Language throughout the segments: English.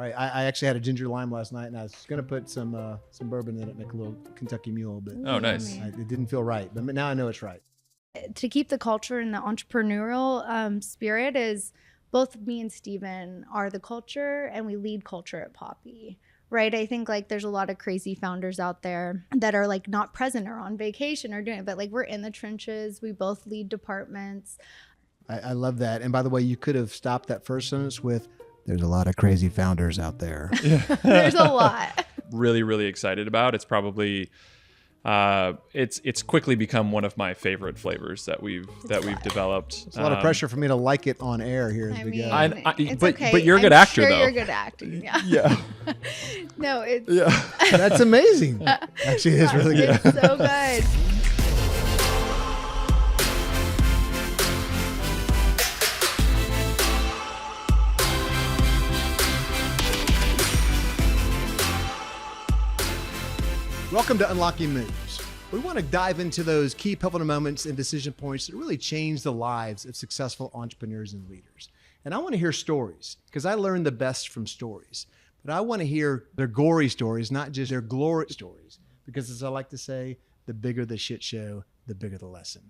right. I actually had a ginger lime last night, and I was going to put some bourbon in it, make a little Kentucky Mule, but Oh, nice. it didn't feel right. But now I know it's right. To keep the culture and the entrepreneurial spirit is both me and Stephen are the culture, and we lead culture at Poppi. Right. I think like there's a lot of crazy founders out there that are like not present or on vacation or doing it, but like we're in the trenches. We both lead departments. I love that. And by the way, you could have stopped that first sentence with, there's a lot of crazy founders out there. There's a lot. Really, really excited about. It's probably it's quickly become one of my favorite flavors that we've developed. It's a lot of pressure for me to like it on air here as we go. It's okay. But you're a good actor, though. You're good at acting. Yeah. Yeah. No, it's That's amazing. Actually, it is really good. It's so good. Welcome to Unlocking Moves. We want to dive into those key pivotal moments and decision points that really change the lives of successful entrepreneurs and leaders. And I want to hear stories because I learn the best from stories. But I want to hear their gory stories, not just their glory stories. Because as I like to say, the bigger the shit show, the bigger the lesson.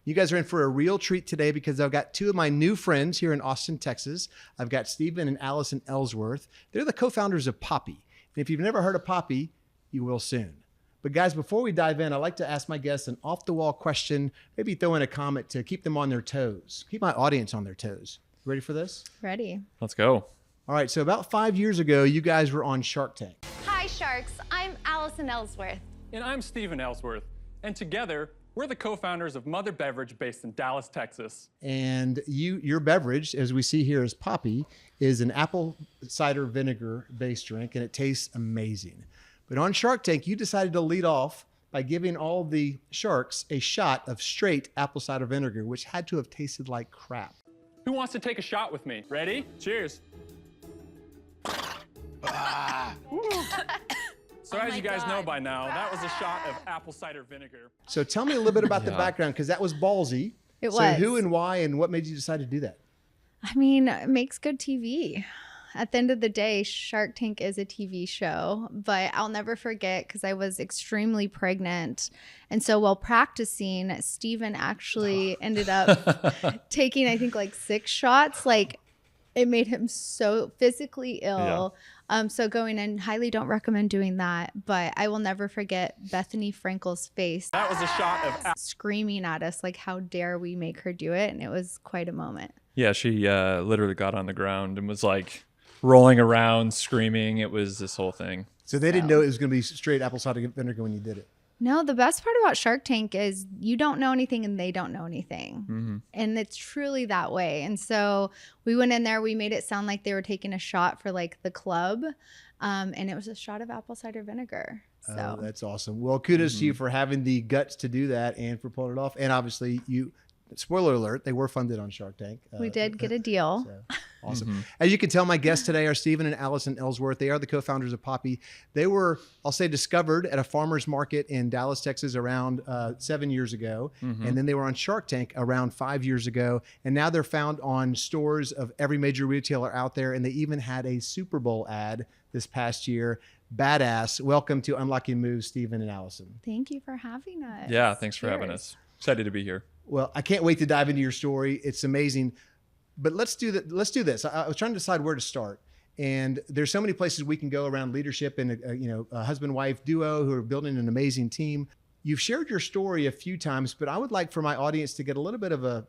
You guys are in for a real treat today because I've got two of my new friends here in Austin, Texas. I've got Stephen and Allison Ellsworth. They're the co-founders of Poppi. And if you've never heard of Poppi, you will soon. But guys, before we dive in, I like to ask my guests an off-the-wall question, maybe throw in a comment to keep them on their toes, keep my audience on their toes. Ready for this? Ready. Let's go. All right, so about 5 years ago, you guys were on Shark Tank. Hi, Sharks. I'm Allison Ellsworth. And I'm Stephen Ellsworth. And together, we're the co-founders of Mother Beverage based in Dallas, Texas. And your beverage, as we see here, is Poppi, is an apple cider vinegar-based drink, and it tastes amazing. But on Shark Tank, you decided to lead off by giving all the sharks a shot of straight apple cider vinegar, which had to have tasted like crap. Who wants to take a shot with me? Ready? Cheers. So as you guys know by now, that was a shot of apple cider vinegar. So tell me a little bit about the background, because that was ballsy. It So was. who and why and what made you decide to do that? I mean, it makes good TV. At the end of the day, Shark Tank is a TV show, but I'll never forget because I was extremely pregnant. And so while practicing, Stephen actually ended up taking, I think, like 6 shots. Like it made him so physically ill. So going in, highly don't recommend doing that. But I will never forget Bethany Frankel's face. That was a shot of screaming at us, like, how dare we make her do it? And it was quite a moment. Yeah, she literally got on the ground and was like rolling around, screaming. It was this whole thing. So they didn't know it was going to be straight apple cider vinegar when you did it. No, the best part about Shark Tank is you don't know anything and they don't know anything. Mm-hmm. And it's truly that way. And so we went in there, we made it sound like they were taking a shot for like the club. And it was a shot of apple cider vinegar. So Oh, that's awesome. Well, kudos to you for having the guts to do that and for pulling it off. And obviously spoiler alert, they were funded on Shark Tank. we did get a deal. So, awesome. As you can tell, my guests today are Stephen and Allison Ellsworth. They are the co-founders of Poppi. They were, I'll say, discovered at a farmer's market in Dallas, Texas around 7 years ago. And then they were on Shark Tank around 5 years ago. And now they're found on stores of every major retailer out there. And they even had a Super Bowl ad this past year. Badass. Welcome to Unlocking Moves, Stephen and Allison. Thank you for having us. Yeah, thanks for having Cheers. us. Excited to be here. Well, I can't wait to dive into your story. It's amazing. But let's do that. Let's do this. I was trying to decide where to start. And there's so many places we can go around leadership and a husband-wife duo who are building an amazing team. You've shared your story a few times, but I would like for my audience to get a little bit of a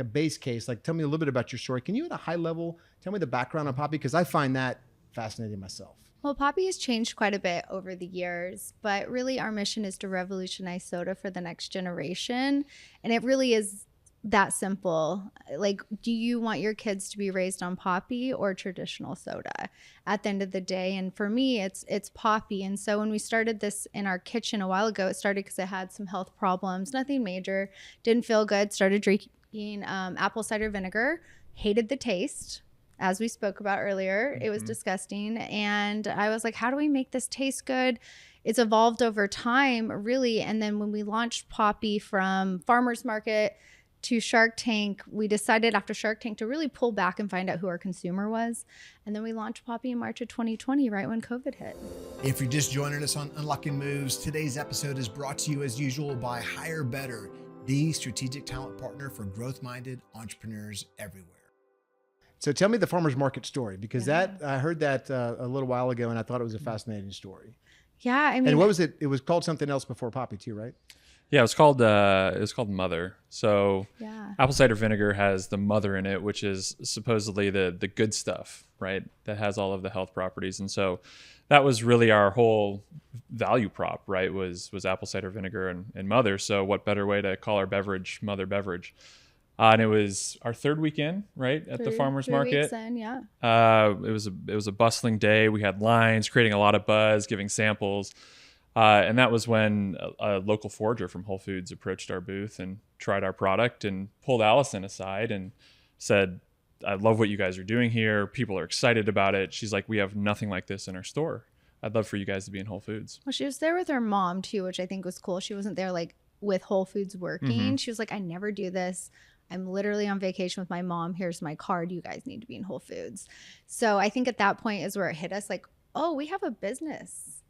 base case. Like, tell me a little bit about your story. Can you, at a high level, tell me the background on Poppi? Because I find that fascinating myself. Well, Poppi has changed quite a bit over the years, but really our mission is to revolutionize soda for the next generation. And it really is that simple. Like, do you want your kids to be raised on Poppi or traditional soda at the end of the day? And for me, it's Poppi. And so when we started this in our kitchen a while ago, it started because I had some health problems, nothing major, didn't feel good, started drinking apple cider vinegar, hated the taste. As we spoke about earlier, it was disgusting. And I was like, how do we make this taste good? It's evolved over time, really. And then when we launched Poppi from farmer's market to Shark Tank, we decided after Shark Tank to really pull back and find out who our consumer was. And then we launched Poppi in March of 2020, right when COVID hit. If you're just joining us on Unlocking Moves, today's episode is brought to you as usual by Hire Better, the strategic talent partner for growth-minded entrepreneurs everywhere. So tell me the farmer's market story, because that I heard that a little while ago, and I thought it was a fascinating story. Yeah, I mean, And what was it? It was called something else before Poppi too, right? Yeah, it was called Mother. So yeah. apple cider vinegar has the mother in it, which is supposedly the good stuff, right? That has all of the health properties. And so that was really our whole value prop, right? Was apple cider vinegar and mother. So what better way to call our beverage Mother Beverage? And it was our third weekend, right, at the farmer's market. Weeks in, yeah. It was a bustling day. We had lines, creating a lot of buzz, giving samples. And that was when a local forager from Whole Foods approached our booth and tried our product and pulled Allison aside and said, I love what you guys are doing here. People are excited about it. She's like, we have nothing like this in our store. I'd love for you guys to be in Whole Foods. Well, she was there with her mom too, which I think was cool. She wasn't there like with Whole Foods working. Mm-hmm. She was like, I never do this. I'm literally on vacation with my mom. Here's my card. You guys need to be in Whole Foods. So I think at that point is where it hit us like, oh, we have a business.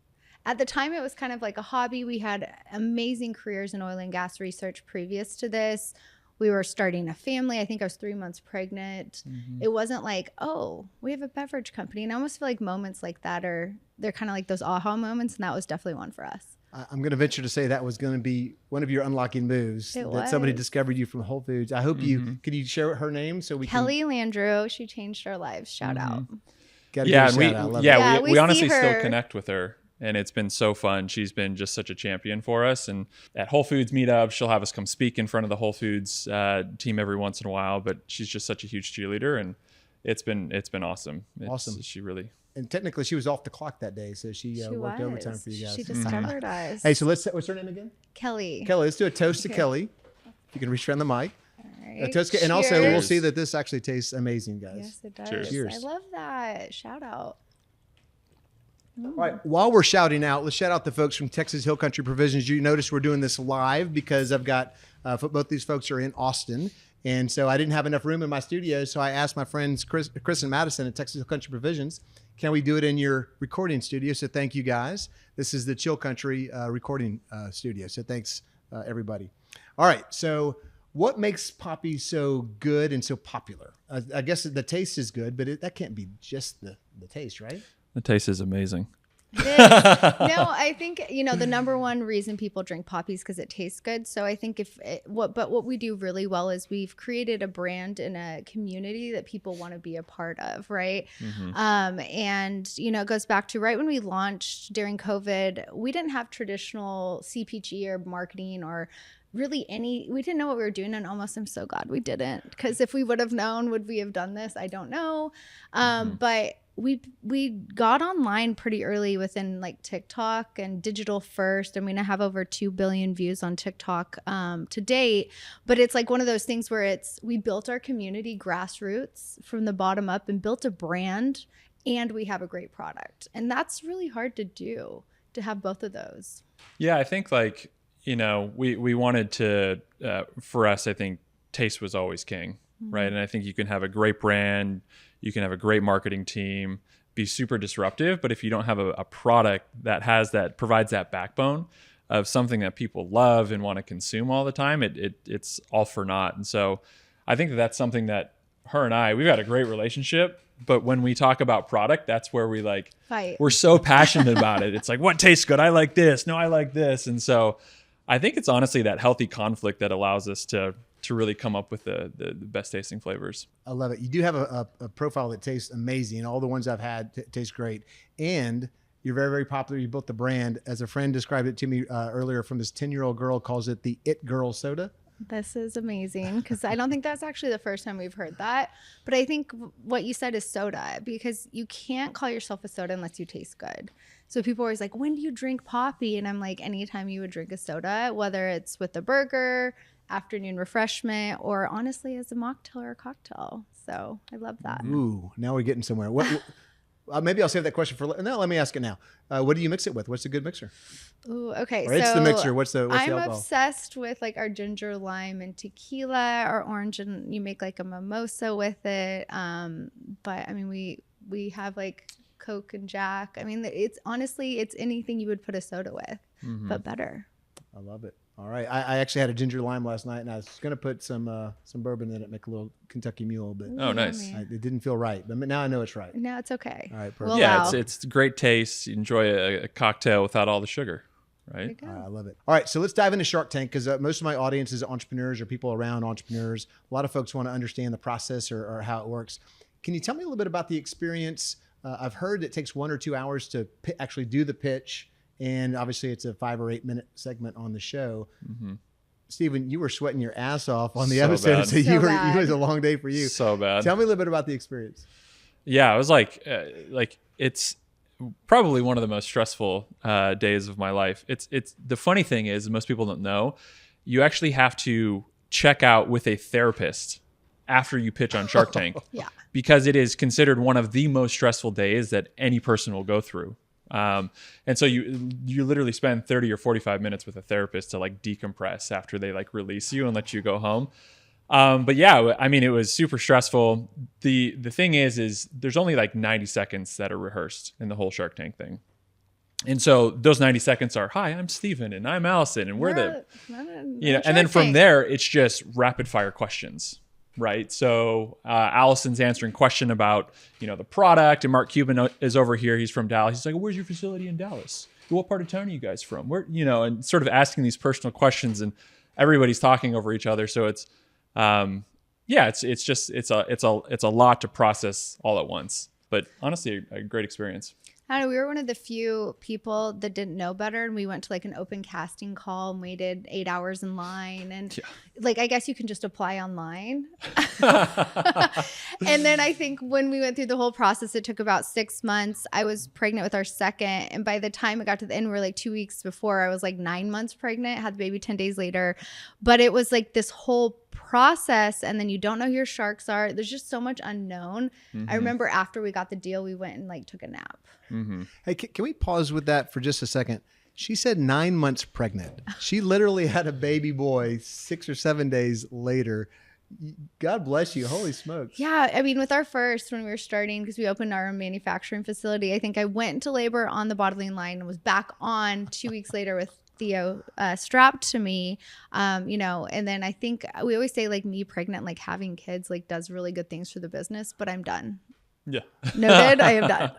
At the time, it was kind of like a hobby. We had amazing careers in oil and gas research previous to this. We were starting a family. I think I was 3 months pregnant. Mm-hmm. It wasn't like, oh, we have a beverage company. And I almost feel like moments like that they're kind of like those aha moments. And that was definitely one for us. I'm going to venture to say that was going to be one of your unlocking moves. That somebody discovered you from Whole Foods. I hope can you share her name so we Kelly Landreau. She changed our lives. Shout out. We honestly still connect with her. And it's been so fun. She's been just such a champion for us. And at Whole Foods meetups, she'll have us come speak in front of the Whole Foods team every once in a while. But she's just such a huge cheerleader, and it's been awesome. Awesome. She really. And technically, she was off the clock that day, so she worked overtime for you guys. She discovered us. Hey, so what's her name again? Kelly. Kelly, let's do a toast to Kelly. If you can reach around the mic. All right. A toast, and also we'll see that this actually tastes amazing, guys. Yes, it does. Cheers. I love that. Shout out. All right. While we're shouting out, let's shout out the folks from Texas Hill Country Provisions. You notice we're doing this live because I've got both these folks are in Austin. And so I didn't have enough room in my studio. So I asked my friends, Chris and Madison at Texas Hill Country Provisions, can we do it in your recording studio? So thank you guys. This is the Chill Country recording studio. So thanks, everybody. All right. So what makes Poppi so good and so popular? I guess the taste is good, but that can't be just the taste, right? The taste is amazing. It is. No, I think, the number one reason people drink Poppi is because it tastes good. So I think what we do really well is we've created a brand and a community that people want to be a part of, right? Mm-hmm. And it goes back to right when we launched during COVID, we didn't have traditional CPG or marketing or really we didn't know what we were doing, and almost I'm so glad we didn't, because if we would have known, would we have done this? I don't know. But we got online pretty early within like TikTok and digital first. I mean, I have over 2 billion views on TikTok to date, but it's like one of those things where we built our community grassroots from the bottom up and built a brand, and we have a great product. And that's really hard to do, to have both of those. Yeah, I think we wanted to, for us, I think taste was always king, right? And I think you can have a great brand, you can have a great marketing team, be super disruptive, but if you don't have a product that provides that backbone of something that people love and want to consume all the time, it's all for naught. And so I think that's something that her and we've got a great relationship, but when we talk about product, that's where we fight. We're so passionate about it. It's like, what tastes good? I like this. No, I like this. And so I think it's honestly that healthy conflict that allows us to really come up with the best tasting flavors. I love it. You do have a profile that tastes amazing. All the ones I've had taste great. And you're very, very popular. You built the brand. As a friend described it to me earlier, from this 10-year-old girl, calls it the It Girl Soda. This is amazing, because I don't think that's actually the first time we've heard that. But I think what you said is soda, because you can't call yourself a soda unless you taste good. So people are always like, when do you drink Poppi? And I'm like, anytime you would drink a soda, whether it's with a burger, afternoon refreshment, or honestly as a mocktail or a cocktail. So I love that. Ooh, now we're getting somewhere. Maybe I'll save that question for no. Let me ask it now. What do you mix it with? What's a good mixer? Ooh, okay. Or it's the mixer. What's the I'm alcohol? obsessed with like our ginger, lime, and tequila, or orange, and you make like a mimosa with it. But I mean, we have like Coke and Jack. I mean, it's honestly, it's anything you would put a soda with, but better. I love it. All right. I actually had a ginger lime last night, and I was going to put some bourbon in it, make a little Kentucky Mule, but Oh, nice. it didn't feel right. But now I know it's right. No, it's okay. All right, perfect. We'll Yeah, allow. it's great taste. You enjoy a cocktail without all the sugar, There you right? go. I love it. All right, so let's dive into Shark Tank because most of my audience is entrepreneurs or people around entrepreneurs. A lot of folks want to understand the process or how it works. Can you tell me a little bit about the experience? I've heard it takes 1 or 2 hours to actually do the pitch, and obviously it's a 5 or 8 minute segment on the show. Stephen, you were sweating your ass off on the So episode, bad. so So it bad. was a long day for you. So bad. Tell me a little bit about the experience. Yeah, it was like it's probably one of the most stressful days of my life. It's the funny thing is, most people don't know, you actually have to check out with a therapist after you pitch on Shark Tank. Yeah. Because it is considered one of the most stressful days that any person will go through. And so you literally spend 30 or 45 minutes with a therapist to like decompress after they like release you and let you go home. But yeah, I mean, it was super stressful. The thing is there's only like 90 seconds that are rehearsed in the whole Shark Tank thing. And so those 90 seconds are, hi, I'm Stephen and I'm Allison and we're the, and then from there, it's just rapid fire questions. Right. So Allison's answering question about, the product, and Mark Cuban is over here. He's from Dallas. He's like, where's your facility in Dallas? What part of town are you guys from? Where, and sort of asking these personal questions, and everybody's talking over each other. So it's, it's a lot to process all at once, but honestly, a great experience. I don't know, we were one of the few people that didn't know better, and we went to like an open casting call and waited 8 hours in line, and like I guess you can just apply online. And then I think when we went through the whole process, it took about 6 months. I was pregnant with our second, and by the time it got to the end, we were like 2 weeks before. I was like 9 months pregnant, had the baby 10 days later. But it was like this whole process, and then you don't know who your sharks are. There's just so much unknown. I remember after we got the deal, we went and like took a nap. Hey, can we pause with that for just a second? She said 9 months pregnant. She literally had a baby boy 6 or 7 days later. God bless you. Holy smokes. Yeah. I mean, with our first, when we were starting, because we opened our own manufacturing facility, I think I went into labor on the bottling line and was back on 2 weeks later with Theo strapped to me, and then I think we always say like me pregnant, like having kids, like does really good things for the business, but I'm done. Yeah. Noted. I am done.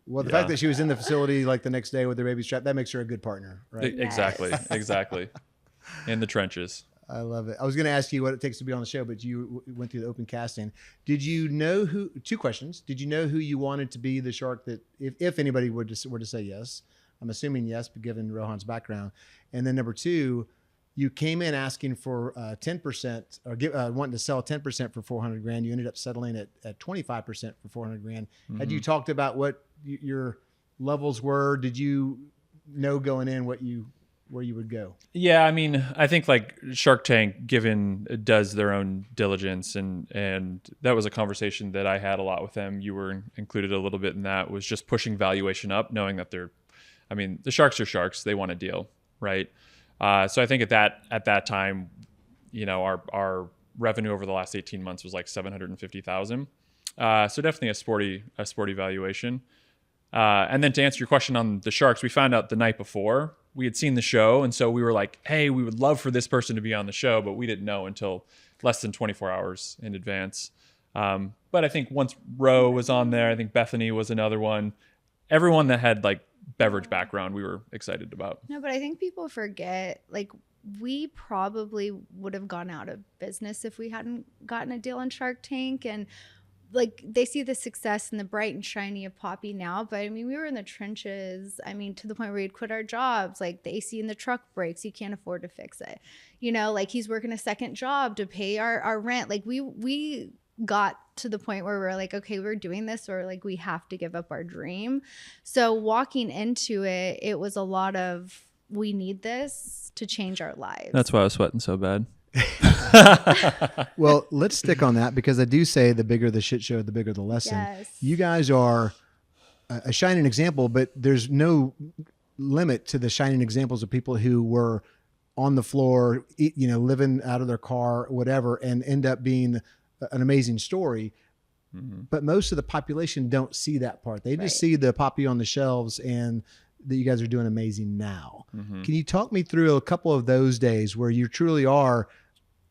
Well, the fact that she was in the facility like the next day with her baby strap, that makes her a good partner, right? Exactly. In the trenches. I love it. I was going to ask you what it takes to be on the show, but you went through the open casting. Did you know who, 2 questions. Did you know who you wanted to be the shark that, if anybody were to say yes? I'm assuming yes, but given Rohan's background. And then number 2, you came in asking for 10% or wanting to sell 10% for $400,000. You ended up settling at 25% for $400,000. Had you talked about what your levels were? Did you know going in where you would go? Yeah, I mean, I think like Shark Tank does their own diligence, and that was a conversation that I had a lot with them. You were included a little bit in that, was just pushing valuation up, knowing that the sharks are sharks. They want a deal, right? So I think at that time, our revenue over the last 18 months was like $750,000. So definitely a sporty valuation. And then to answer your question on the sharks, we found out the night before. We had seen the show, and so we were like, hey, we would love for this person to be on the show, but we didn't know until less than 24 hours in advance. But I think once Ro was on there, I think Bethany was another one. Everyone that had like beverage background, we were excited about. No, but I think people forget, like, we probably would have gone out of business if we hadn't gotten a deal on Shark Tank. And like, they see the success and the bright and shiny of Poppi now, but I mean, we were in the trenches. I mean, to the point where we'd quit our jobs, like the AC in the truck breaks, you can't afford to fix it. Like he's working a second job to pay our rent. Like we got to the point where we're like, okay, we're doing this, or like we have to give up our dream. So walking into it, it was a lot of, we need this to change our lives. That's why I was sweating so bad. Well, let's stick on that, because I do say the bigger the shit show, the bigger the lesson. Yes. You guys are a shining example, but there's no limit to the shining examples of people who were on the floor, living out of their car, whatever, and end up being an amazing story. Mm-hmm. But most of the population don't see that part. They just see the Poppi on the shelves and that you guys are doing amazing now. Mm-hmm. Can you talk me through a couple of those days where you truly are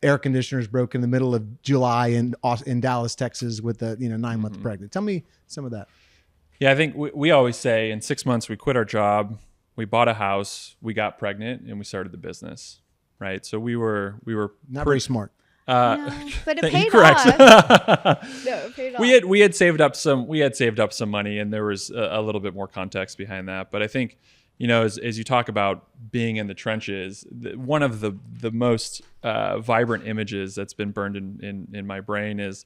air conditioners broke in the middle of July in Dallas, Texas with a 9-month mm-hmm. pregnant? Tell me some of that. Yeah, I think we always say in 6 months we quit our job, we bought a house, we got pregnant, and we started the business. Right. So we were not very smart. No, but it paid correct. off. No, it paid off. We had saved up some money, and there was a little bit more context behind that. But I think, as you talk about being in the trenches, one of the most vibrant images that's been burned in my brain is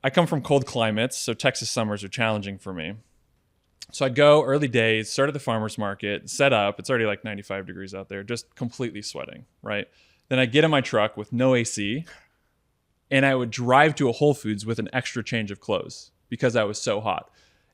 I come from cold climates, so Texas summers are challenging for me. So I'd go early days, start at the farmer's market, set up. It's already like 95 degrees out there, just completely sweating, right? Then I'd get in my truck with no AC, and I would drive to a Whole Foods with an extra change of clothes because I was so hot.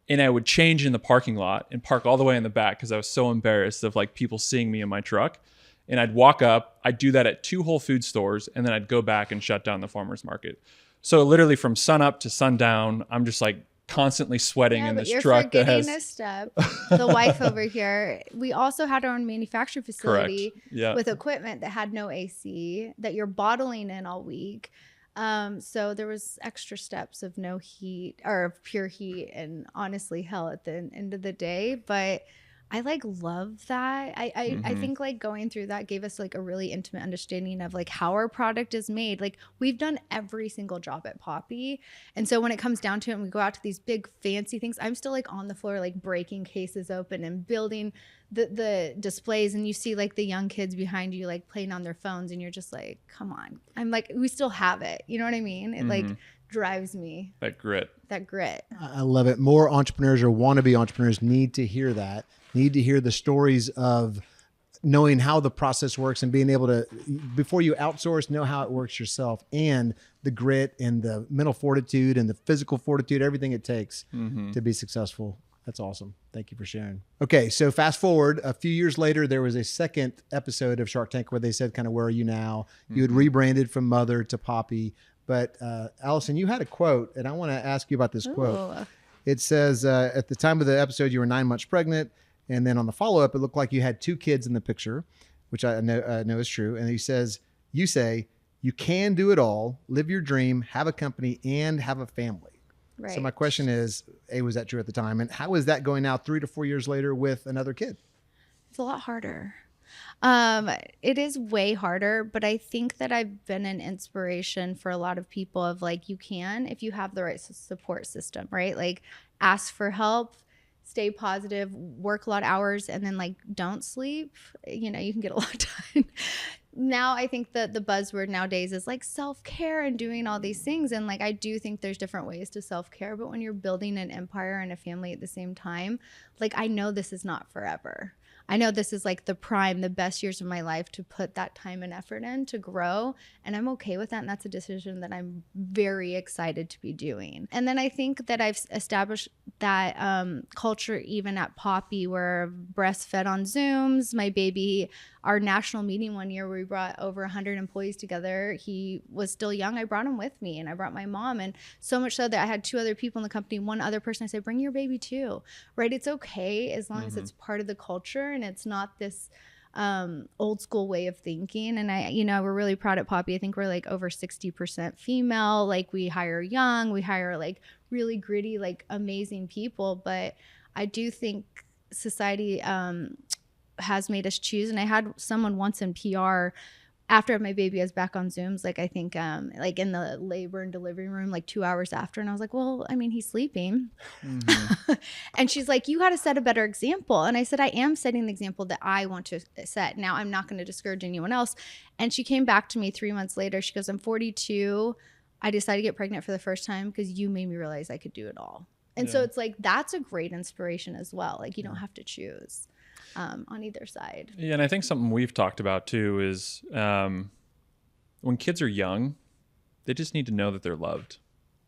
And I would change in the parking lot and park all the way in the back because I was so embarrassed of like people seeing me in my truck. And I'd walk up, I'd do that at 2 Whole Foods stores, and then I'd go back and shut down the farmer's market. So literally from sun up to sundown, I'm just like constantly sweating in this truck that has a step. The wife over here, we also had our own manufacturing facility with equipment that had no AC that you're bottling in all week. So there was extra steps of no heat or pure heat, and honestly hell at the end of the day. But I love that. I think going through that gave us a really intimate understanding of how our product is made. We've done every single job at Poppi. And so when it comes down to it and we go out to these big fancy things, I'm still on the floor, breaking cases open and building the displays. And you see the young kids behind you, playing on their phones. And you're just come on. I'm we still have it. You know what I mean? It drives me. That grit. I love it. More entrepreneurs or wannabe entrepreneurs need to hear that. Need to hear the stories of knowing how the process works and being able to, before you outsource, know how it works yourself, and the grit and the mental fortitude and the physical fortitude, everything it takes to be successful. That's awesome. Thank you for sharing. Okay, so fast forward a few years later, there was a second episode of Shark Tank where they said kind of, where are you now? You had rebranded from Mother to Poppi. But Allison, you had a quote, and I want to ask you about this quote. It says, at the time of the episode, you were 9 months pregnant. And then on the follow-up, it looked like you had 2 kids in the picture, which I know is true. And you say, you can do it all, live your dream, have a company, and have a family. Right. So my question is, was that true at the time? And how is that going now 3 to 4 years later with another kid? It's a lot harder. It is way harder, but I think that I've been an inspiration for a lot of people of you can, if you have the right support system, right? Ask for help, stay positive, work a lot of hours, and then don't sleep. You can get a lot done. Now I think that the buzzword nowadays is self-care and doing all these things. And I do think there's different ways to self-care, but when you're building an empire and a family at the same time, I know this is not forever. I know this is the best years of my life to put that time and effort in to grow. And I'm okay with that. And that's a decision that I'm very excited to be doing. And then I think that I've established that culture even at Poppi, where breastfed on Zooms. My baby, our national meeting one year where we brought over 100 employees together, he was still young. I brought him with me, and I brought my mom. And so much so that I had 2 other people in the company. One other person, I said, bring your baby too, right? It's okay as long as it's part of the culture and it's not this old school way of thinking. And we're really proud at Poppi. I think we're over 60% female. We hire young, we hire really gritty, amazing people. But I do think society has made us choose. And I had someone once in PR after my baby was back on Zooms, I think in the labor and delivery room 2 hours after. And I was well, he's sleeping. And she's you got to set a better example. And I said, I am setting the example that I want to set. Now I'm not going to discourage anyone else. And she came back to me 3 months later. She goes, I'm 42. I decided to get pregnant for the first time because you made me realize I could do it all. And so it's that's a great inspiration as well. You don't have to choose on either side. Yeah, and I think something we've talked about too is when kids are young, they just need to know that they're loved,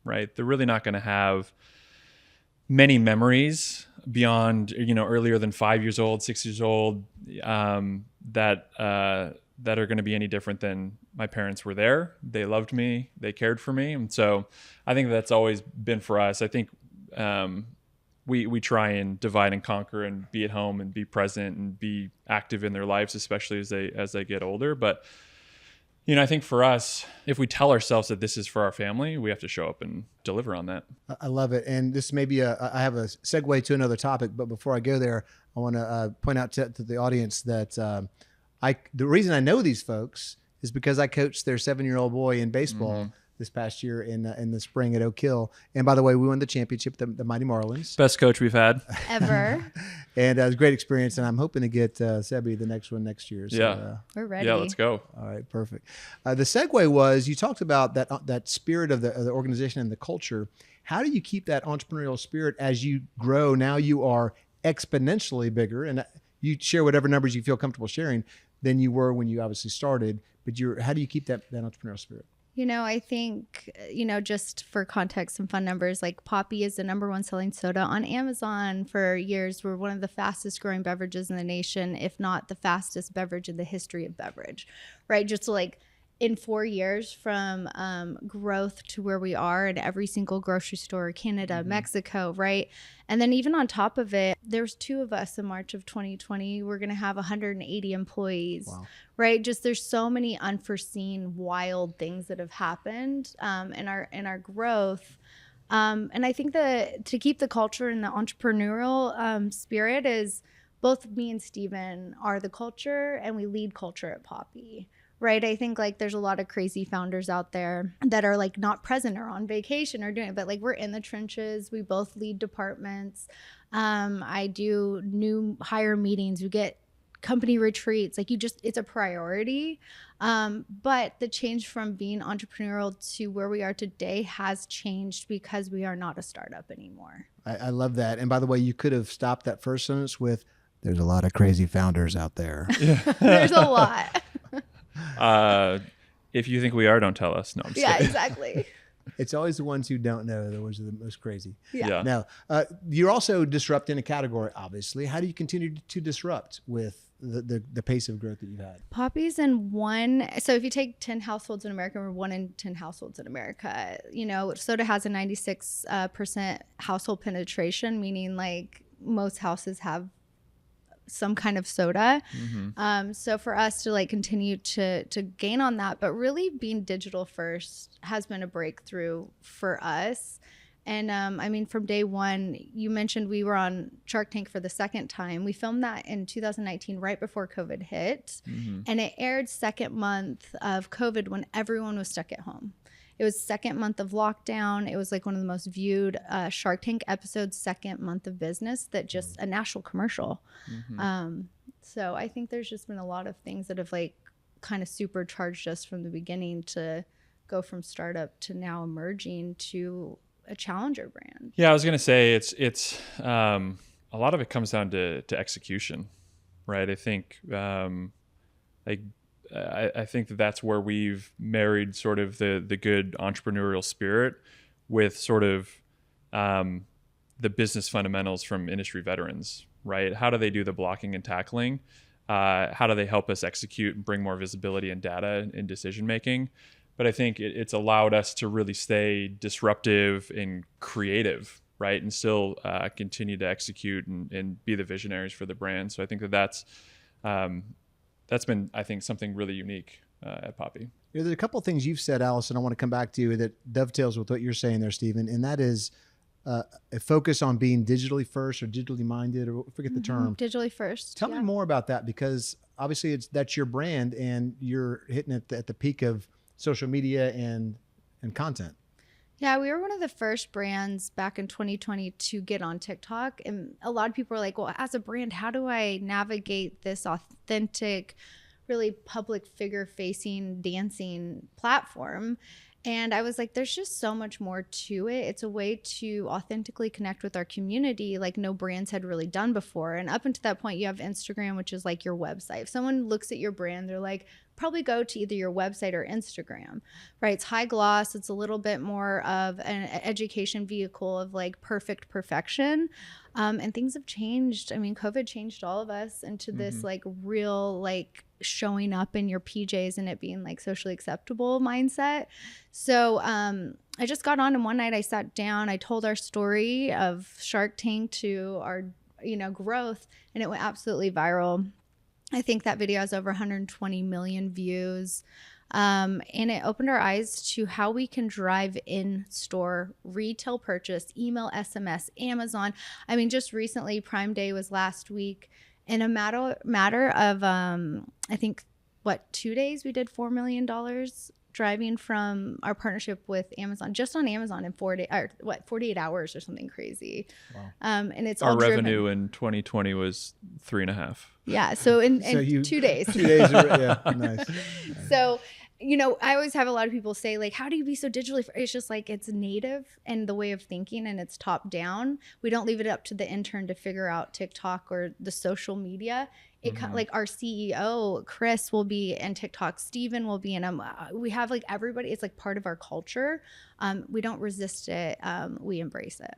right? They're really not going to have many memories beyond, earlier than 5 years old, 6 years old, that are going to be any different than my parents were there. They loved me. They cared for me. And so I think that's always been for us. I think we try and divide and conquer and be at home and be present and be active in their lives, especially as they get older. But, I think for us, if we tell ourselves that this is for our family, we have to show up and deliver on that. I love it. And this may be I have a segue to another topic, but before I go there, I want to point out to the audience that the reason I know these folks is because I coached their 7-year-old boy in baseball this past year in the spring at Oak Hill. And by the way, we won the championship, the Mighty Marlins. Best coach we've had Ever. And it was a great experience. And I'm hoping to get Sebi the next one next year. So, Yeah. We're ready. Yeah, let's go. all right, perfect. The segue was you talked about that spirit of the organization and the culture. How do you keep that entrepreneurial spirit as you grow? Now you are exponentially bigger, and you share whatever numbers you feel comfortable sharing than you were when you obviously started. But how do you keep that entrepreneurial spirit? I think, just for context, some fun numbers, like Poppi is the #1 selling soda on Amazon for years. We're one of the fastest growing beverages in the nation, if not the fastest beverage in the history of beverage, right? Just like in 4 years from growth to where we are in every single grocery store, Canada, Mexico, right? And then even on top of it, there's 2 of us in March of 2020. We're going to have 180 employees, Wow. right? Just there's so many unforeseen wild things that have happened in our growth. And I think that to keep the culture and the entrepreneurial spirit is both me and Stephen are the culture, and we lead culture at Poppi. Right. I think like there's a lot of crazy founders out there that are like not present or on vacation or doing it, but like we're in the trenches. We both lead departments. I do new hire meetings. We get company retreats. Like it's a priority. But the change from being entrepreneurial to where we are today has changed because we are not a startup anymore. I love that. And by the way, you could have stopped that first sentence with, "There's a lot of crazy founders out there." There's a lot. If you think we are, don't tell us. No, I'm just Yeah, kidding. exactly. It's always the ones who don't know the ones who are the most crazy. Yeah. Now, you're also disrupting a category, obviously. How do you continue to disrupt with the pace of growth that you've had? Poppi's in one. So if you take 10 households in America, we're 1 in 10 households in America. Soda has a 96% household penetration, meaning like most houses have some kind of soda. So for us to like continue to gain on that, but really being digital first has been a breakthrough for us. And from day one, you mentioned we were on Shark Tank for the second time. We filmed that in 2019, right before COVID hit. And it aired second month of COVID when everyone was stuck at home. It was second month of lockdown. It was like one of the most viewed Shark Tank episodes, second month of business, that just a national commercial. So I think there's just been a lot of things that have like kind of supercharged us from the beginning to go from startup to now emerging to a challenger brand. Yeah, I was gonna say it's a lot of it comes down to execution, right? I think I think that's where we've married sort of the good entrepreneurial spirit with sort of the business fundamentals from industry veterans, right? How do they do the blocking and tackling? How do they help us execute and bring more visibility and data in decision making? But I think it's allowed us to really stay disruptive and creative, right? And still continue to execute and be the visionaries for the brand. So I think that's been, I think, something really unique at Poppi. There's a couple of things you've said, Allison, I want to come back to that dovetails with what you're saying there, Stephen, and that is a focus on being digitally first or digitally minded, or forget the term. Digitally first. Tell me more about that, because obviously that's your brand and you're hitting it at the peak of social media and content. Yeah, we were one of the first brands back in 2020 to get on TikTok. And a lot of people are like, well, as a brand, how do I navigate this authentic, really public figure facing dancing platform? And I was like, there's just so much more to it. It's a way to authentically connect with our community like no brands had really done before. And up until that point, you have Instagram, which is like your website. If someone looks at your brand, they're like, probably go to either your website or Instagram, right? It's high gloss. It's a little bit more of an education vehicle of like perfect perfection. And things have changed. I mean, COVID changed all of us into this like real, like showing up in your PJs and it being like socially acceptable mindset. So I just got on, and one night I sat down, I told our story of Shark Tank to our, growth, and it went absolutely viral. I think that video has over 120 million views. And it opened our eyes to how we can drive in-store retail purchase, email, SMS, Amazon. I mean, just recently, Prime Day was last week. In a matter of, I think, 2 days, we did $4 million driving from our partnership with Amazon, just on Amazon in 48 hours or something crazy. Wow. And it's our all revenue driven. in 2020 was 3.5. Yeah. So in 2 days. 2 days. Yeah. Nice. So, I always have a lot of people say, like, how do you be so digitally? It's just like, it's native and the way of thinking, and it's top down. We don't leave it up to the intern to figure out TikTok or the social media. Like our CEO, Chris, will be in TikTok. Stephen will be in we have like everybody. It's like part of our culture. We don't resist it. We embrace it.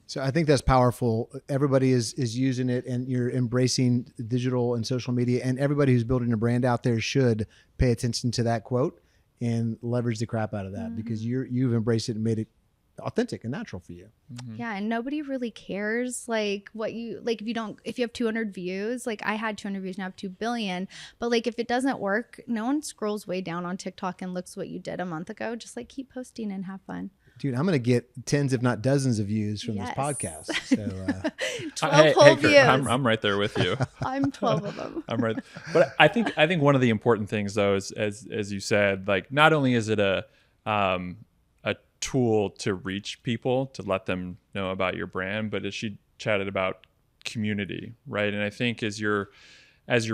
So I think that's powerful. Everybody is using it, and you're embracing digital and social media, and everybody who's building a brand out there should pay attention to that quote and leverage the crap out of that, because you've embraced it and made it authentic and natural for you. Yeah. And nobody really cares like what you like. If you have 200 views, like I had 200 views, now I have 2 billion, but like if it doesn't work, no one scrolls way down on TikTok and looks what you did a month ago. Just like keep posting and have fun. Dude, I'm going to get tens, if not dozens of views from this podcast. So 12 whole views. Kurt, I'm right there with you. I'm 12 of them. I'm right. But I think one of the important things though is, as you said, like not only is it a tool to reach people, to let them know about your brand, but as she chatted about, community, right? And I think as you're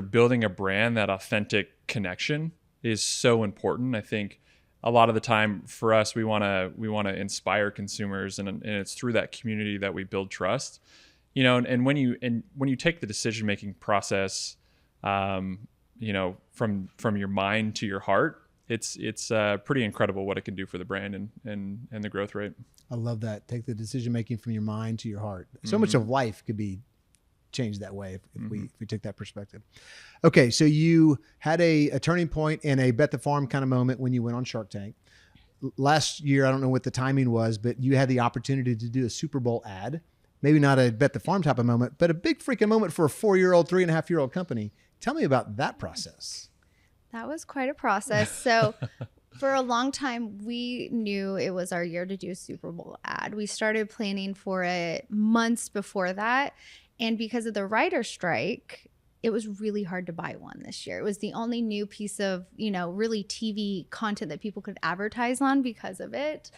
building a brand, that authentic connection is so important. I think a lot of the time for us, we want to inspire consumers, and it's through that community that we build trust. And when you take the decision making process, from your mind to your heart, it's pretty incredible what it can do for the brand and the growth rate. I love that. Take the decision making from your mind to your heart. So much of life could be changed that way if we take that perspective. Okay, so you had a turning point and a bet the farm kind of moment when you went on Shark Tank. Last year, I don't know what the timing was, but you had the opportunity to do a Super Bowl ad. Maybe not a bet the farm type of moment, but a big freaking moment for a 4-year-old, 3.5-year-old company. Tell me about that process. That was quite a process. So for a long time, we knew it was our year to do a Super Bowl ad. We started planning for it months before that. And because of the writer strike, it was really hard to buy one this year. It was the only new piece of, really TV content that people could advertise on because of it.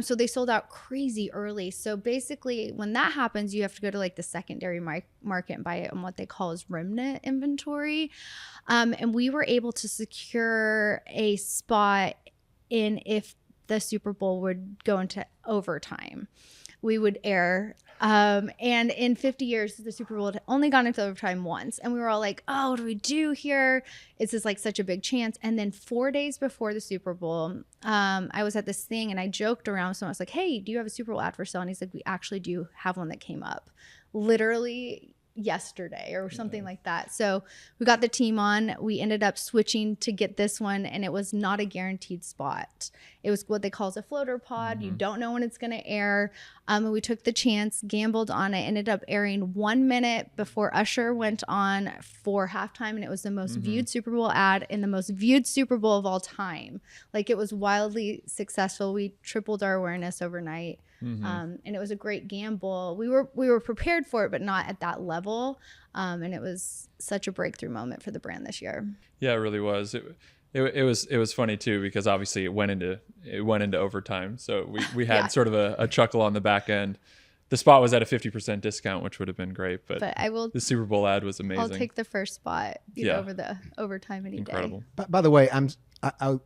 So they sold out crazy early. So basically when that happens, you have to go to like the secondary market and buy it on what they call as remnant inventory. And we were able to secure a spot in if the Super Bowl would go into overtime. We would air. And in 50 years, the Super Bowl had only gone into overtime once. And we were all like, oh, what do we do here? It's just like such a big chance. And then 4 days before the Super Bowl, I was at this thing and I joked around with someone. I was like, hey, do you have a Super Bowl ad for sale? And he's like, we actually do have one that came up literally yesterday or something like that. So we got the team on. We ended up switching to get this one, and it was not a guaranteed spot. It was what they call a floater pod. You don't know when it's going to air. And we took the chance, gambled on it, ended up airing 1 minute before Usher went on for halftime, and it was the most viewed Super Bowl ad and the most viewed Super Bowl of all time. Like, it was wildly successful. We tripled our awareness overnight. And it was a great gamble. We were prepared for it, but not at that level. And it was such a breakthrough moment for the brand this year. Yeah, it really was. It was funny too, because obviously it went into overtime. So we had sort of a chuckle on the back end. The spot was at a 50% discount, which would have been great. But the Super Bowl ad was amazing. I'll take the first spot over the overtime any Incredible. day. By the way, I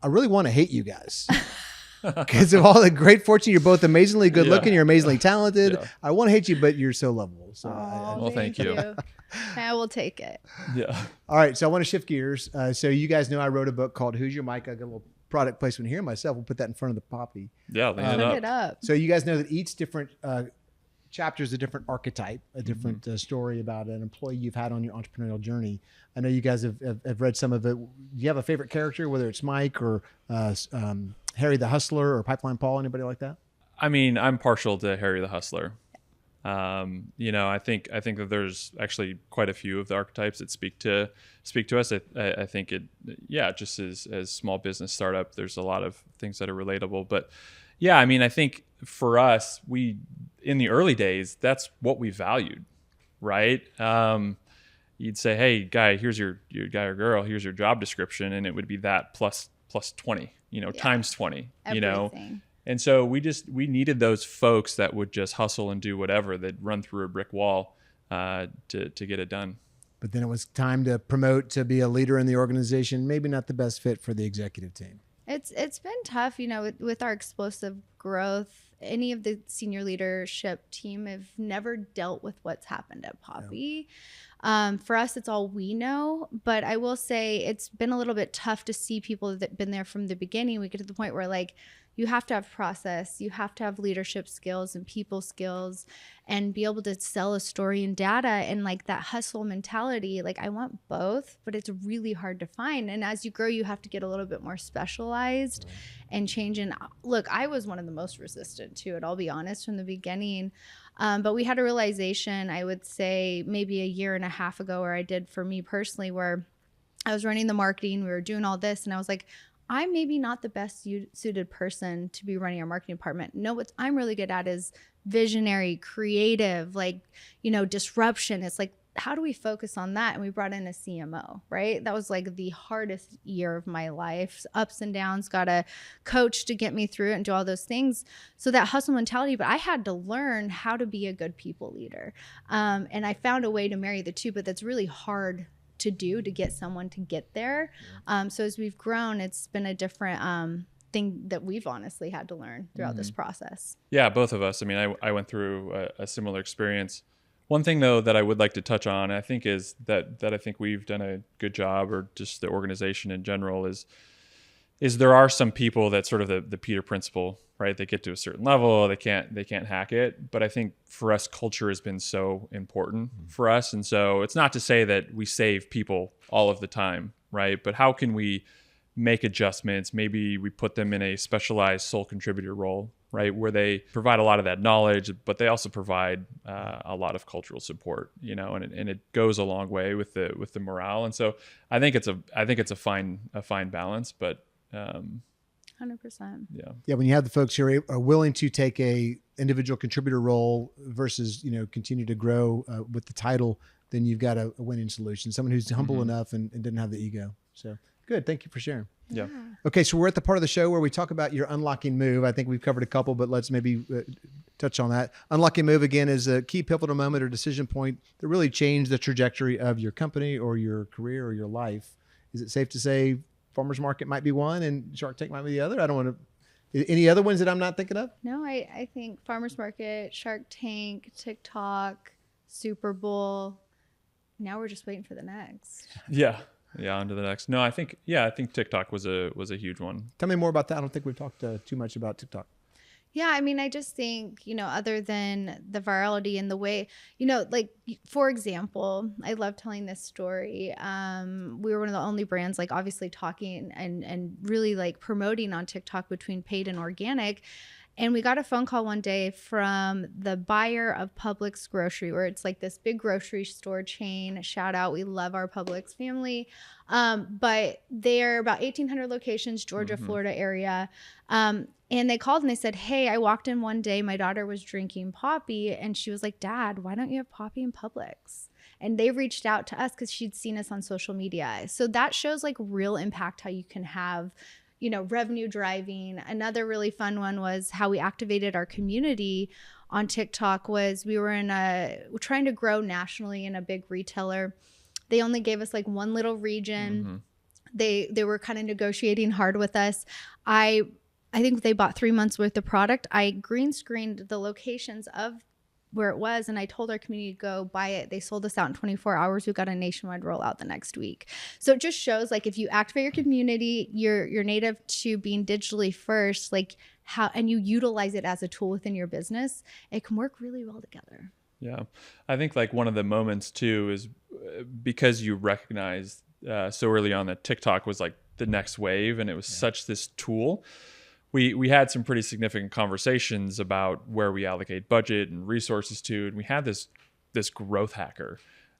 really want to hate you guys. because of all the great fortune. You're both amazingly good Yeah. looking. You're amazingly talented. Yeah. I want to hate you, but you're so lovable. So, Well, thank you. I will take it. Yeah. all right. So I want to shift gears. So you guys know I wrote a book called Who's Your Mic? I got a little product placement here myself. We'll put that in front of the Poppi. Yeah. Lean Send it it up. up. So you guys know that each different chapter is a different archetype, a different story about an employee you've had on your entrepreneurial journey. I know you guys have read some of it. Do you have a favorite character, whether it's Mike or Harry the Hustler or Pipeline Paul, anybody like that? I mean, I'm partial to Harry the Hustler. I think that there's actually quite a few of the archetypes that speak to us. I think just as small business startup, there's a lot of things that are relatable. But yeah, I mean, I think for us, in the early days, that's what we valued, right? You'd say, hey, guy, here's your guy or girl, here's your job description, and it would be that plus 20, times 20, Everything. And so we needed those folks that would just hustle and do whatever, that run through a brick wall to get it done. But then it was time to promote to be a leader in the organization. Maybe not the best fit for the executive team. It's been tough, with our explosive growth. Any of the senior leadership team have never dealt with what's happened at Poppi. For us, it's all we know. But I will say it's been a little bit tough to see people that been there from the beginning. We get to the point where you have to have process, you have to have leadership skills and people skills, and be able to sell a story and data, and that hustle mentality. I want both, but it's really hard to find. And as you grow, you have to get a little bit more specialized and change. And look, I was one of the most resistant to it, I'll be honest, from the beginning. But we had a realization, I would say maybe a year and a half ago, where I did for me personally, where I was running the marketing, we were doing all this, and I was like, I'm maybe not the best suited person to be running our marketing department. No, what I'm really good at is visionary, creative, disruption. It's how do we focus on that? And we brought in a CMO, right? That was the hardest year of my life. Ups and downs, got a coach to get me through it and do all those things. So that hustle mentality, but I had to learn how to be a good people leader. And I found a way to marry the two, but that's really hard to do, to get someone to get there. So as we've grown, it's been a different thing that we've honestly had to learn throughout this process. Yeah, both of us. I mean, I went through a similar experience. One thing, though, that I would like to touch on, I think, is that I think we've done a good job, or just the organization in general, is there are some people that sort of the Peter principle, right? They get to a certain level, they can't hack it. But I think for us, culture has been so important for us. And so it's not to say that we save people all of the time, right? But how can we make adjustments? Maybe we put them in a specialized sole contributor role, right, where they provide a lot of that knowledge, but they also provide a lot of cultural support, and it goes a long way with the morale. And so I think it's a fine balance, but 100%. Yeah, when you have the folks who are willing to take a individual contributor role versus continue to grow with the title, then you've got a winning solution. Someone who's humble enough and didn't have the ego. So good, thank you for sharing. yeah. Okay, so we're at the part of the show where we talk about your unlocking move. I think we've covered a couple, but let's maybe touch on that. Unlocking move, again, is a key pivotal moment or decision point that really changed the trajectory of your company or your career or your life. Is it safe to say Farmers Market might be one and Shark Tank might be the other? I don't want to. Any other ones that I'm not thinking of? No, I think Farmers Market, Shark Tank, TikTok, Super Bowl. Now we're just waiting for the next. Yeah. On to the next. No, I think TikTok was a huge one. Tell me more about that. I don't think we've talked too much about TikTok. Yeah, I mean, I just think, other than the virality and the way, for example, I love telling this story. We were one of the only brands, obviously talking and really promoting on TikTok between paid and organic. And we got a phone call one day from the buyer of Publix grocery, where it's this big grocery store chain. Shout out. We love our Publix family. But they're about 1,800 locations, Georgia, Florida area. And they called and they said, hey, I walked in one day, my daughter was drinking Poppi, and she was like, Dad, why don't you have Poppi in Publix? And they reached out to us because she'd seen us on social media. So that shows real impact, how you can have revenue driving. Another really fun one was how we activated our community on TikTok. Was we were trying to grow nationally in a big retailer. They only gave us one little region. They were kind of negotiating hard with us. I I think they bought 3 months worth of product. I green screened the locations of where it was, and I told our community to go buy it. They sold us out in 24 hours. We got a nationwide rollout the next week. So it just shows, like, if you activate your community, you're native to being digitally first, like how, and you utilize it as a tool within your business, it can work really well together. Yeah. I think like one of the moments too is because you recognized so early on that TikTok was like the next wave, and it was such this tool. We had some pretty significant conversations about where we allocate budget and resources to, and we had this growth hacker.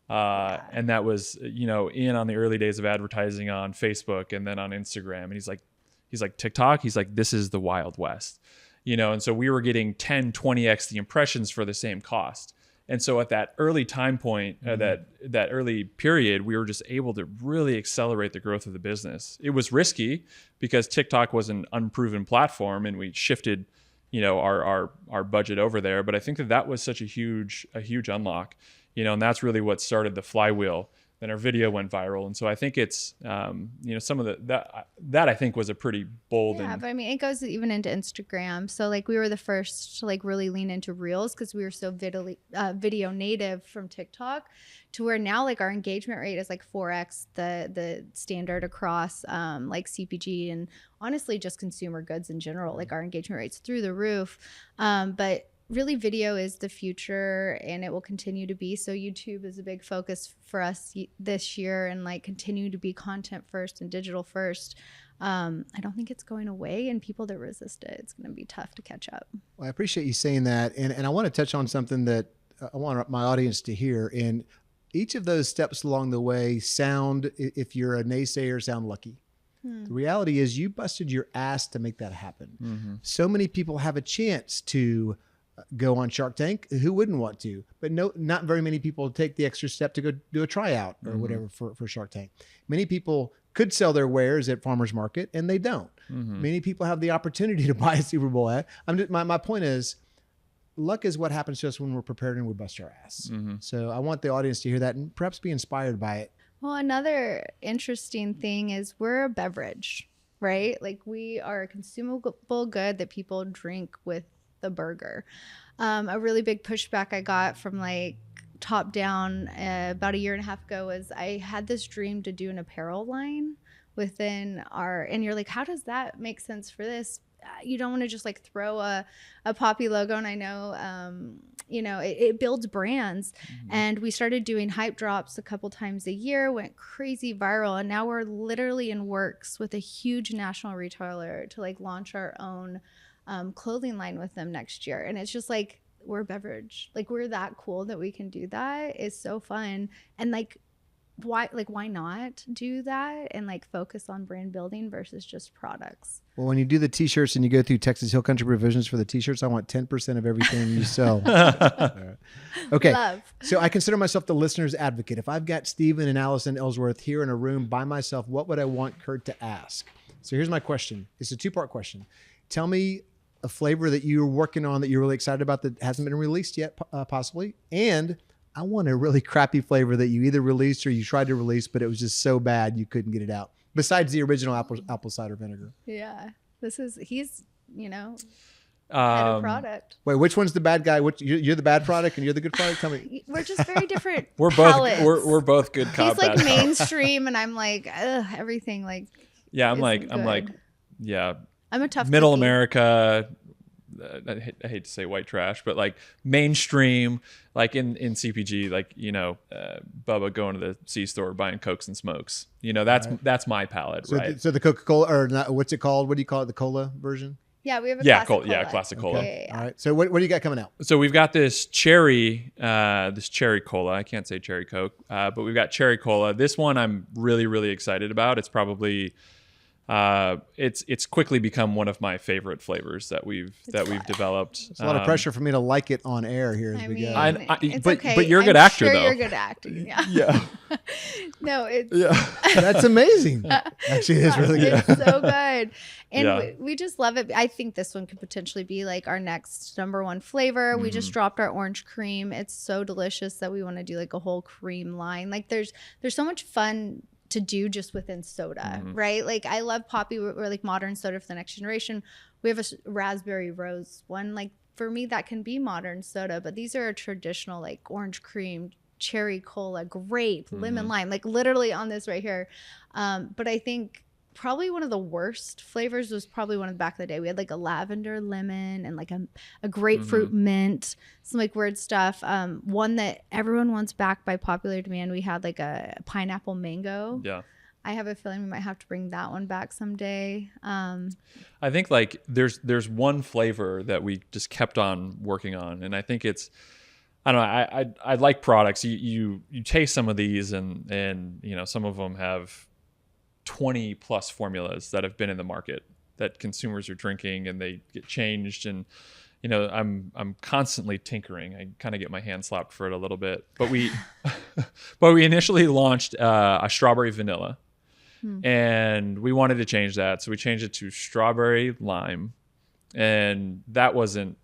And that was, in on the early days of advertising on Facebook and then on Instagram. And he's like TikTok. He's like, this is the Wild West, and so we were getting 10, 20x the impressions for the same cost. And so at that early time point, that early period, we were just able to really accelerate the growth of the business. It was risky because TikTok was an unproven platform, and we shifted, our budget over there. But I think that was such a huge unlock, and that's really what started the flywheel. Then our video went viral, and so I think it's some of that I think was a pretty bold. Yeah, but I mean, it goes even into Instagram. So like we were the first to like really lean into Reels because we were so video native from TikTok, to where now like our engagement rate is like 4x the standard across like CPG and honestly just consumer goods in general. Like our engagement rate's through the roof, but really video is the future, and it will continue to be. So YouTube is a big focus for us this year, and like continue to be content first and digital first. I don't think it's going away, and people that resist it, it's going to be tough to catch up. Well, I appreciate you saying that. And I want to touch on something that I want my audience to hear. And each of those steps along the way sound, if you're a naysayer, sound lucky. The reality is you busted your ass to make that happen. Mm-hmm. So many people have a chance to go on Shark Tank. Who wouldn't want to? But not very many people take the extra step to go do a tryout or whatever for Shark Tank. Many people could sell their wares at farmers market, and they don't. Mm-hmm. Many people have the opportunity to buy a Super Bowl ad. My point is, luck is what happens to us when we're prepared and we bust our ass. Mm-hmm. So I want the audience to hear that and perhaps be inspired by it. Well, another interesting thing is we're a beverage, right? Like we are a consumable good that people drink with the burger. A really big pushback I got from like top down about a year and a half ago was I had this dream to do an apparel line within and you're like, how does that make sense for this? You don't want to just like throw a Poppi logo. And I know, it builds brands. Mm-hmm. And we started doing hype drops a couple times a year, went crazy viral. And now we're literally in works with a huge national retailer to like launch our own clothing line with them next year. And it's just like, we're a beverage. Like we're that cool that we can do that. It's so fun. And like, why not do that and like focus on brand building versus just products? Well, when you do the t-shirts and you go through Texas Hill Country Provisions for the t-shirts, I want 10% of everything you sell. Right. Okay. Love. So I consider myself the listener's advocate. If I've got Stephen and Allison Ellsworth here in a room by myself, what would I want Kurt to ask? So here's my question. It's a two-part question. Tell me a flavor that you're working on that you're really excited about that hasn't been released yet, possibly. And I want a really crappy flavor that you either released or you tried to release, but it was just so bad you couldn't get it out. Besides the original apple cider vinegar. Yeah. He's head of product. Wait, which one's the bad guy? You're the bad product and you're the good product? Tell me. We're just very different. We're both good cop. He's like mainstream and I'm like, everything like. Yeah, I'm a tough middle cookie. America. I hate to say white trash, but like mainstream, like in CPG, like, Bubba going to the C-store buying Cokes and smokes, that's my palate. Right. So the Coca-Cola or not, what's it called? What do you call it? The cola version? Yeah. We have a classic cola. Yeah. Classic cola. Yeah. All right. So what do you got coming out? So we've got this cherry cola. I can't say cherry Coke, but we've got cherry cola. This one I'm really, really excited about. It's probably, it's quickly become one of my favorite flavors that we've developed. It's a lot of pressure for me to like it on air here as we go. But you're a good actor, though. You're good at acting. Yeah. Yeah. No, it's that's amazing. Actually, it's really good. It's so good, and we just love it. I think this one could potentially be like our next number one flavor. Mm-hmm. We just dropped our orange cream. It's so delicious that we want to do like a whole cream line. Like there's so much fun to do just within soda, right? Like I love Poppi. We're like modern soda for the next generation. We have a raspberry rose one. Like for me, that can be modern soda, but these are a traditional like orange cream, cherry cola, grape, lemon lime, like literally on this right here. But I think probably one of the worst flavors was probably one of the back of the day. We had like a lavender lemon and like a grapefruit mint, some like weird stuff. One that everyone wants back by popular demand, we had like a pineapple mango. Yeah. I have a feeling we might have to bring that one back someday. I think like there's one flavor that we just kept on working on, and I think it's, I don't know, I like products. You taste some of these, and you know, some of them have 20 plus formulas that have been in the market that consumers are drinking, and they get changed. And you know, I'm constantly tinkering. I kind of get my hand slapped for it a little bit, but we initially launched a strawberry vanilla. And we wanted to change that, so we changed it to strawberry lime, and that wasn't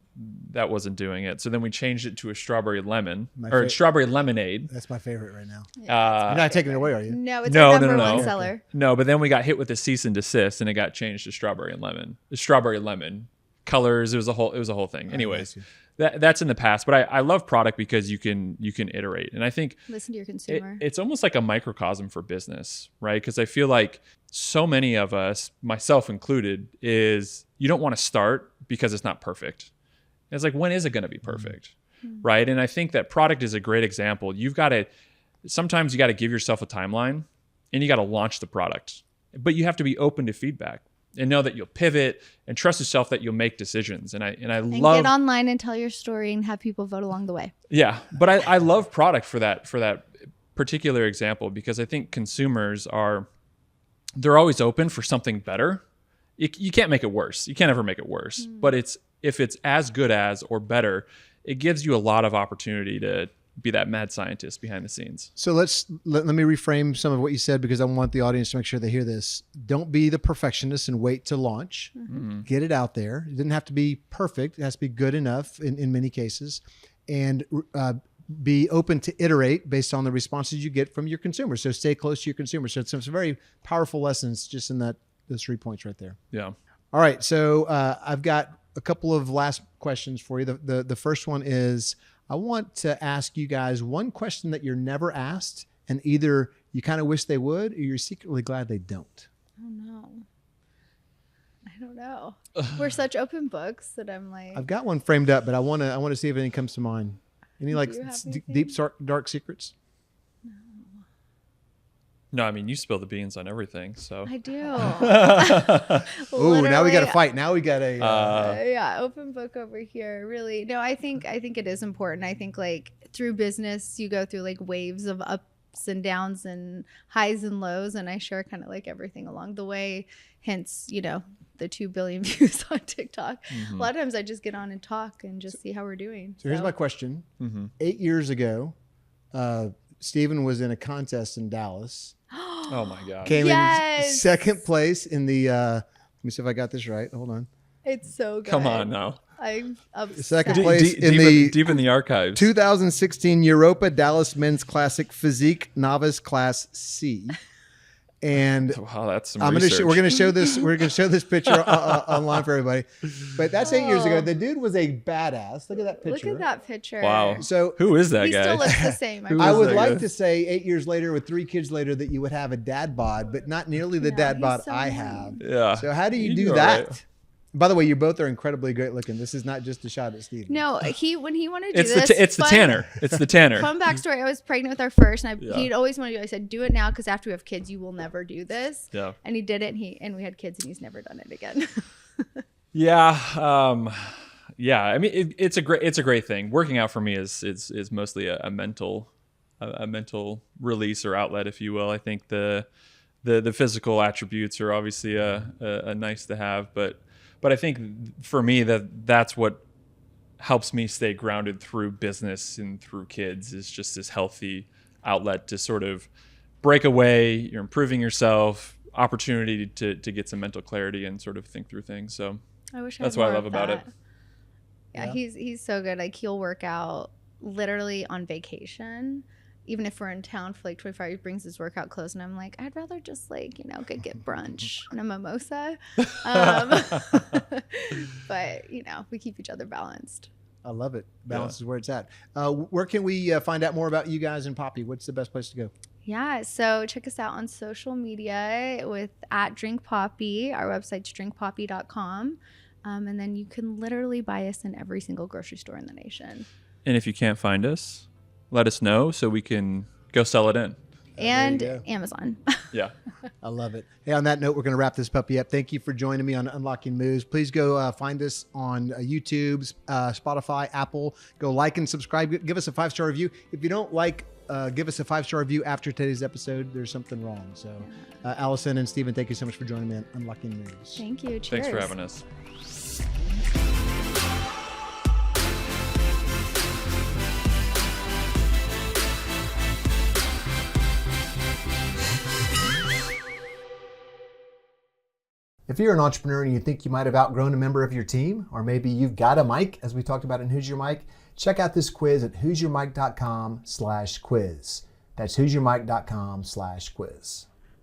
doing it. So then we changed it to a strawberry lemon strawberry lemonade. That's my favorite right now. Yeah. You're not taking it away, are you? No, it's No, our no, number no. one seller. No, but then we got hit with a cease and desist, and it got changed to strawberry and lemon. The strawberry lemon colors. It was a whole thing. Anyways, that's in the past. But I love product because you can iterate, and I think Listen to your consumer. it's almost like a microcosm for business, right? Because I feel like so many of us, myself included, is you don't want to start because it's not perfect. It's like, when is it going to be perfect, right? And I think that product is a great example. Sometimes you got to give yourself a timeline, and you got to launch the product, but you have to be open to feedback and know that you'll pivot and trust yourself that you'll make decisions. And and love get online and tell your story and have people vote along the way. Yeah, but I love product for that particular example, because I think consumers they're always open for something better. You can't make it worse. You can't ever make it worse. But if it's as good as or better, it gives you a lot of opportunity to be that mad scientist behind the scenes. So let me reframe some of what you said, because I want the audience to make sure they hear this. Don't be the perfectionist and wait to launch. Get it out there. It doesn't have to be perfect. It has to be good enough in many cases. And be open to iterate based on the responses you get from your consumers. So stay close to your consumers. So it's some very powerful lessons just in those 3 points right there. Yeah. All right. So I've got a couple of last questions for you. The first one is, I want to ask you guys one question that you're never asked, and either you kind of wish they would, or you're secretly glad they don't. Oh no. I don't know. We're such open books that I'm like, I've got one framed up, but I want to see if anything comes to mind. Any like Do you have deep dark secrets? No, I mean, you spill the beans on everything, so. I do. Oh, now we got to Literally, fight. Now we got a. yeah, open book over here. Really. No, I think it is important. I think like through business, you go through like waves of ups and downs and highs and lows. And I share kind of like everything along the way. Hence, you know, the 2 billion views on TikTok. A lot of times I just get on and talk and just see how we're doing. So here's my question. 8 years ago, Stephen was in a contest in Dallas. Oh my God. Came in Yes. second place in the, let me see if I got this right. Hold on. It's so good. Come on now. I'm obsessed. Second place in Deep in the archives. 2016 Europa Dallas Men's Classic Physique Novice Class C. And Wow, that's some we're research. gonna show this picture online for everybody. But that's 8 years ago. The dude was a badass. Look at that picture. Look at that picture. Wow. So Who is that He guy? still looks the same. Who I is would that like guy? to say 8 years later, with 3 kids later, that you would have a dad bod, but not nearly the No, dad he's bod so I young. have. Yeah. So how do you You do do all that? right. By the way, you both are incredibly great looking. This is not just a shot at Steve. No, when he wanted to do It's this, it's the tanner. It's the tanner. Fun backstory: I was pregnant with our first, and Yeah. he'd always wanted to do it. I said, "Do it now, because after we have kids, you will never do this." Yeah. And he did it, and we had kids, and he's never done it again. Yeah. Yeah. I mean, it's a great thing. Working out for me is mostly a mental release or outlet, if you will. I think the physical attributes are obviously a nice to have, but I think for me that's what helps me stay grounded through business and through kids, is just this healthy outlet to sort of break away. You're improving yourself, opportunity to get some mental clarity and sort of think through things. So I wish I that's had what I more love of about it. that. Yeah, he's so good. Like he'll work out literally on vacation, even if we're in town for like 24 hours, he brings his workout clothes, and I'm like, I'd rather just like, you know, get brunch and a mimosa. But, you know, we keep each other balanced. I love it. Balance is where it's at. Where can we find out more about you guys and Poppi? What's the best place to go? Yeah, so check us out on social media with @drinkpoppy. Our website's drinkpoppy.com. And then you can literally buy us in every single grocery store in the nation. And if you can't find us, let us know so we can go sell it in. And Amazon. Yeah. I love it. Hey, on that note, we're going to wrap this puppy up. Thank you for joining me on Unlocking Moves. Please go find us on YouTube, Spotify, Apple. Go like and subscribe. Give us a 5-star review. If you don't like, give us a 5-star review after today's episode. There's something wrong. So, Allison and Stephen, thank you so much for joining me on Unlocking Moves. Thank you. Cheers. Thanks for having us. If you're an entrepreneur and you think you might have outgrown a member of your team, or maybe you've got a mic, as we talked about in Who's Your Mic, check out this quiz at who'syourmic.com/quiz. That's who'syourmic.com/quiz.